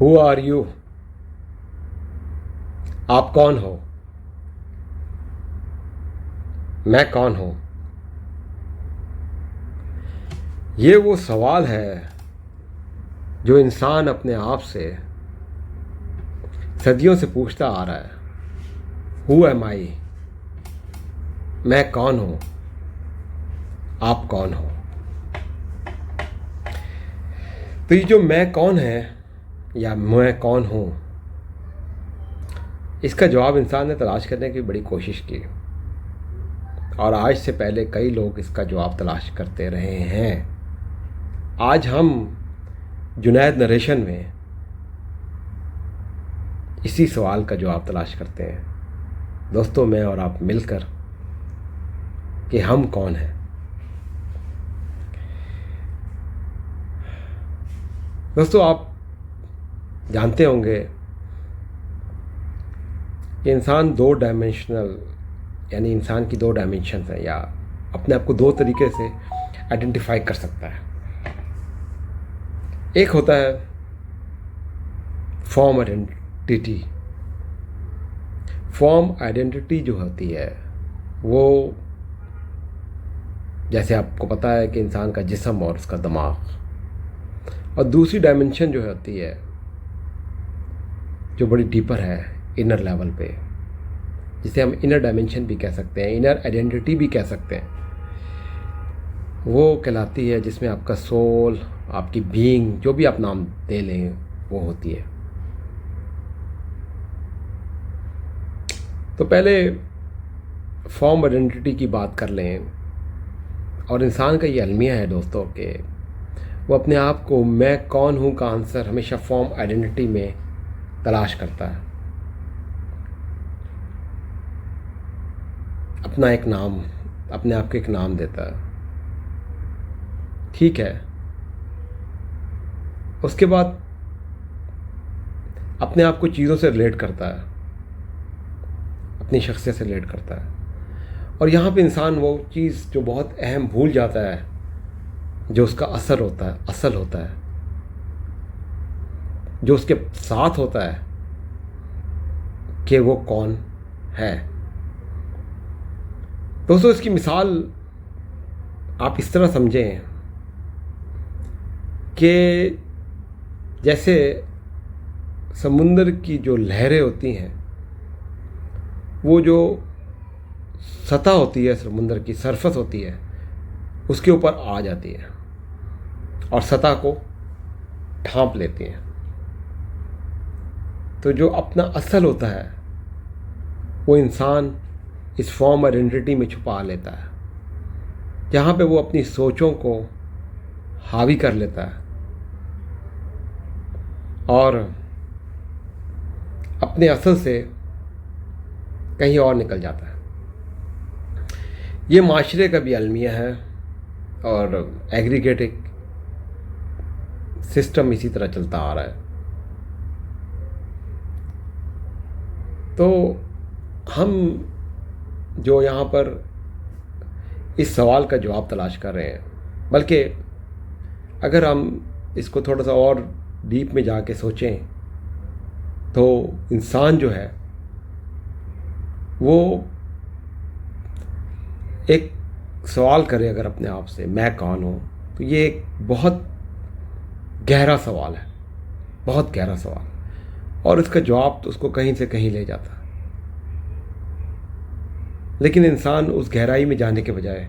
Who are you? आप कौन हो? मैं कौन हूं? ये वो सवाल है जो इंसान अपने आप से सदियों से पूछता आ रहा है। हु एम आई? मैं कौन हूं? आप कौन हो? तो ये जो मैं कौन है या मैं कौन हूं, इसका जवाब इंसान ने तलाश करने की बड़ी कोशिश की और आज से पहले कई लोग इसका जवाब तलाश करते रहे हैं। आज हम जुनैद नरेशन में इसी सवाल का जवाब तलाश करते हैं, दोस्तों, मैं और आप मिलकर, कि हम कौन हैं। दोस्तों, आप जानते होंगे कि इंसान दो डायमेंशनल, यानी इंसान की दो डायमेंशंस हैं, या अपने आप को दो तरीके से आइडेंटिफाई कर सकता है। एक होता है फॉर्म आइडेंटिटी। फॉर्म आइडेंटिटी जो होती है वो, जैसे आपको पता है कि इंसान का जिस्म और उसका दिमाग, और दूसरी डायमेंशन जो होती है जो बड़ी डीपर है, इनर लेवल पे, जिसे हम इनर डायमेंशन भी कह सकते हैं, इनर आइडेंटिटी भी कह सकते हैं, वो कहलाती है जिसमें आपका सोल, आपकी बीइंग, जो भी आप नाम दे लें, वो होती है। तो पहले फॉर्म आइडेंटिटी की बात कर लें। और इंसान का ये अलमिया है दोस्तों कि वो अपने आप को मैं कौन हूँ का आंसर हमेशा फॉर्म आइडेंटिटी में तलाश करता है। अपना एक नाम, अपने आप को एक नाम देता है, ठीक है। उसके बाद अपने आप को चीज़ों से रिलेट करता है, अपनी शख्सियत से रिलेट करता है। और यहाँ पे इंसान वो चीज़ जो बहुत अहम भूल जाता है, जो उसका असर होता है, असल होता है, जो उसके साथ होता है, कि वो कौन है। दोस्तों, इसकी मिसाल आप इस तरह समझें कि जैसे समुंदर की जो लहरें होती हैं, वो जो सतह होती है, समुंदर की सरफेस होती है, उसके ऊपर आ जाती है और सतह को ढांप लेती हैं। तो जो अपना असल होता है वो इंसान इस फॉर्म आइडेंटिटी में छुपा लेता है, जहाँ पे वो अपनी सोचों को हावी कर लेता है और अपने असल से कहीं और निकल जाता है। ये माशरे का भी अलमिया है और एग्रीगेटिव सिस्टम इसी तरह चलता आ रहा है। तो हम जो यहाँ पर इस सवाल का जवाब तलाश कर रहे हैं, बल्कि अगर हम इसको थोड़ा सा और डीप में जाके सोचें तो इंसान जो है वो एक सवाल करे अगर अपने आप से, मैं कौन हूँ, तो ये एक बहुत गहरा सवाल है, बहुत गहरा सवाल, और इसका जवाब तो उसको कहीं से कहीं ले जाता है। लेकिन इंसान उस गहराई में जाने के बजाय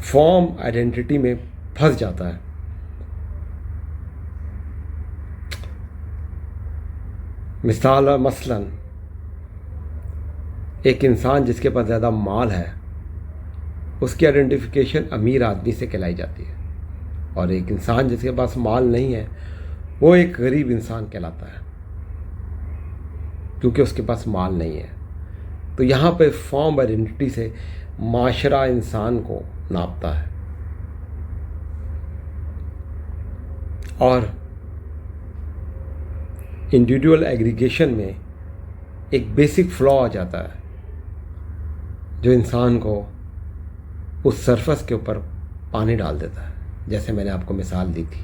फॉर्म आइडेंटिटी में फंस जाता है। मसलन एक इंसान जिसके पास ज़्यादा माल है, उसकी आइडेंटिफिकेशन अमीर आदमी से कहलाई जाती है, और एक इंसान जिसके पास माल नहीं है वो एक गरीब इंसान कहलाता है, क्योंकि उसके पास माल नहीं है। तो यहाँ पे फॉर्म आइडेंटिटी से माशरा इंसान को नापता है और इंडिविजुअल एग्रीगेशन में एक बेसिक फ्लॉ आ जाता है जो इंसान को उस सरफेस के ऊपर पानी डाल देता है, जैसे मैंने आपको मिसाल दी थी।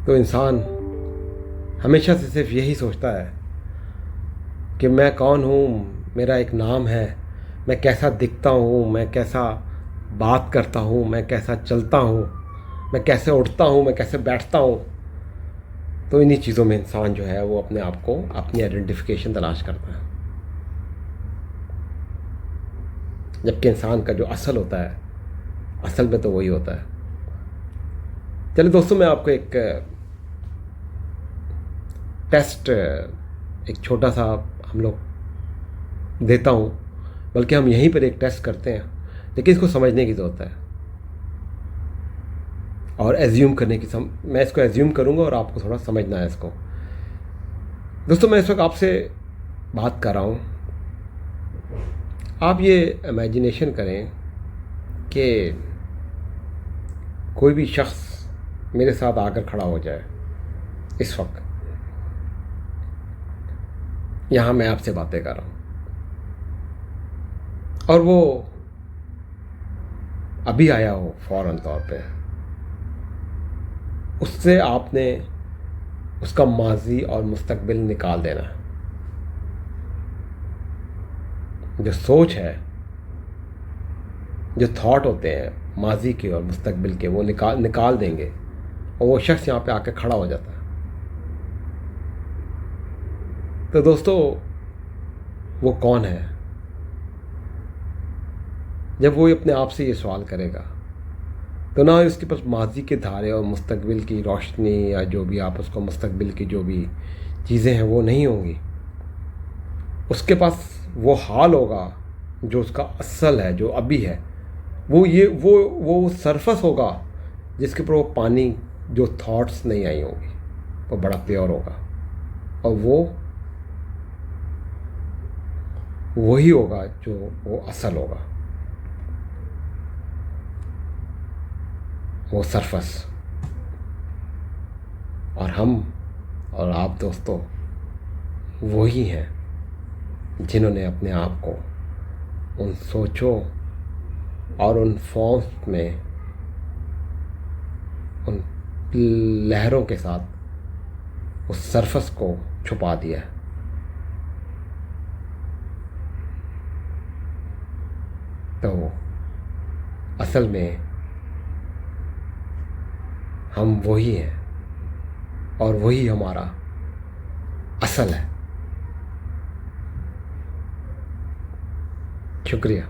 तो इंसान हमेशा से सिर्फ यही सोचता है कि मैं कौन हूँ, मेरा एक नाम है, मैं कैसा दिखता हूँ, मैं कैसा बात करता हूँ, मैं कैसा चलता हूँ, मैं कैसे उठता हूँ, मैं कैसे बैठता हूँ। तो इन्हीं चीज़ों में इंसान जो है वो अपने आप को, अपनी आइडेंटिफिकेशन तलाश करता है। जबकि इंसान का जो असल होता है, असल में तो वही होता है। चलिए दोस्तों, मैं आपको एक टेस्ट, एक छोटा सा हम लोग देता हूँ, बल्कि हम यहीं पर एक टेस्ट करते हैं, लेकिन इसको समझने की ज़रूरत है और एज्यूम करने की मैं इसको एज्यूम करूँगा और आपको थोड़ा समझना है इसको। दोस्तों, मैं इस वक्त आपसे बात कर रहा हूँ, आप ये इमेजिनेशन करें कि कोई भी शख्स मेरे साथ आकर खड़ा हो जाए इस वक्त, यहाँ मैं आपसे बातें कर रहा हूँ, और वो अभी आया हो फ़ौरन तौर पे, उससे आपने उसका माजी और मुस्तकबिल निकाल देना है। जो सोच है, जो थॉट होते हैं माजी के और मुस्तकबिल के, वो निकाल देंगे और वो शख्स यहाँ पे आके खड़ा हो जाता है। तो दोस्तों, वो कौन है? जब वो अपने आप से ये सवाल करेगा तो ना उसके पास माजी के धारे और मुस्तकबिल की रोशनी, या जो भी आप उसको मुस्तकबिल की जो भी चीज़ें हैं वो नहीं होंगी। उसके पास वो हाल होगा जो उसका असल है, जो अभी है। वो सरफस होगा जिसके ऊपर वो पानी, जो थॉट्स नहीं आई होंगी, वो बड़ा प्योर होगा, और वही होगा जो वो असल होगा, वो सरफस। और हम और आप दोस्तों वही हैं जिन्होंने अपने आप को उन सोचों और उन फॉर्म्स में, उन लहरों के साथ उस सरफस को छुपा दिया है। तो असल में हम वही हैं और वही हमारा असल है। शुक्रिया।